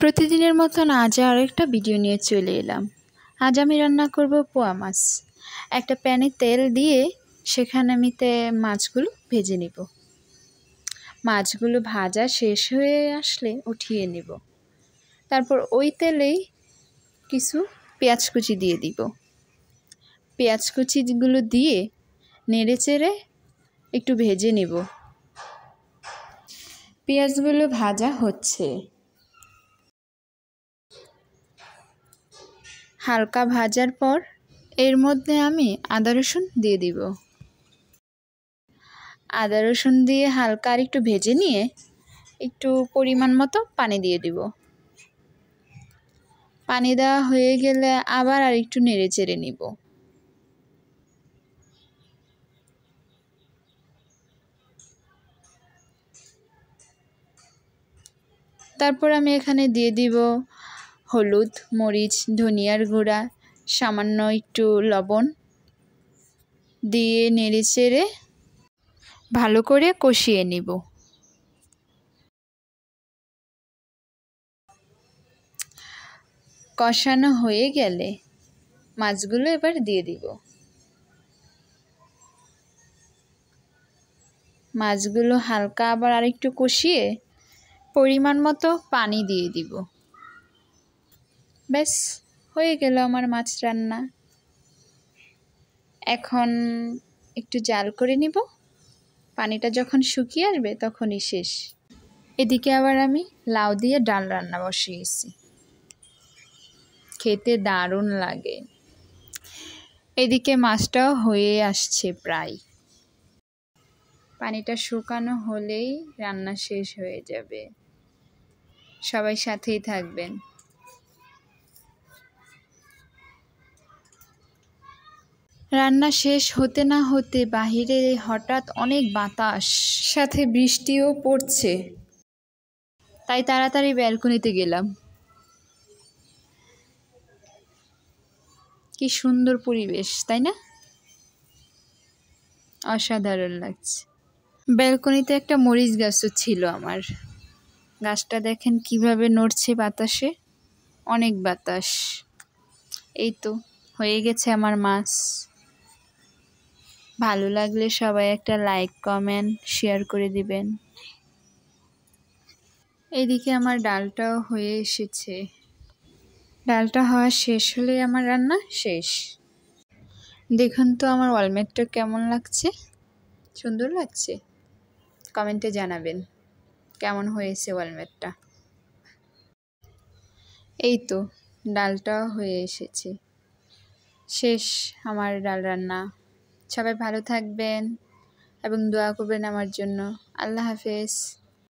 প্রতিদিনের মতন আজ আরেকটা ভিডিও নিয়ে চলে এলাম। আজ আমি রান্না করব পোয়া মাছ। একটা প্যানে তেল দিয়ে সেখানে আমি মাছগুলো ভেজে নিব। মাছগুলো ভাজা শেষ হয়ে আসলে উঠিয়ে নেব। তারপর ওই তেলেই কিছু পেঁয়াজ কুচি দিয়ে দিব। পেঁয়াজ কুচিগুলো দিয়ে নেড়ে চেড়ে একটু ভেজে নেব। পেঁয়াজগুলো ভাজা হচ্ছে। হালকা ভাজার পর এর মধ্যে আমি আদা রসুন দিয়ে দিব। আদা রসুন দিয়ে হালকা আর একটু ভেজে নিয়ে একটু পরিমাণ মতো পানি দিয়ে দিব। পানি দেওয়া হয়ে গেলে আবার আর একটু নেড়ে চেড়ে নিব। তারপর আমি এখানে দিয়ে দিব হলুদ, মরিচ, ধনিয়ার গুঁড়া, সামান্য একটু লবণ দিয়ে নেড়ে চেড়ে ভালো করে কষিয়ে নিব। কষানো হয়ে গেলে মাছগুলো এবার দিয়ে দিব। মাছগুলো হালকা আবার আরেকটু কষিয়ে পরিমাণ মতো পানি দিয়ে দিব। ব্যাস হয়ে গেল আমার মাছ রান্না। এখন একটু জাল করে নিব। পানিটা যখন শুকিয়ে আসবে তখনই শেষ। এদিকে আবার আমি লাউ দিয়ে ডাল রান্না বসিয়েছি। খেতে দারুণ লাগে। এদিকে মাছটাও হয়ে আসছে প্রায়। পানিটা শুকানো হলেই রান্না শেষ হয়ে যাবে। সবাই সাথেই থাকবেন। রান্না শেষ হতে না হতে বাহিরে হঠাৎ অনেক বাতাস, সাথে বৃষ্টিও পড়ছে। তাই তাড়াতাড়ি ব্যালকনিতে গেলাম। কি সুন্দর পরিবেশ, তাই না? অসাধারণ লাগছে। ব্যালকনিতে একটা মরিচ গাছও ছিল আমার। গাছটা দেখেন কিভাবে নড়ছে বাতাসে। অনেক বাতাস। এই তো হয়ে গেছে আমার মাছ। ভালো লাগলে সবাই একটা লাইক, কমেন্ট, শেয়ার করে দিবেন। এদিকে আমার ডালটাও হয়ে এসেছে। ডালটা হওয়া শেষ হলে আমার রান্না শেষ। দেখুন তো আমার ওয়ালমেটটা কেমন লাগছে। সুন্দর লাগছে? কমেন্টে জানাবেন কেমন হয়েছে ওয়ালমেটটা। এই তো ডালটাও হয়ে এসেছে। শেষ আমার ডাল রান্না। সবাই ভালো থাকবেন এবং দোয়া করবেন আমার জন্য। আল্লাহ হাফেজ।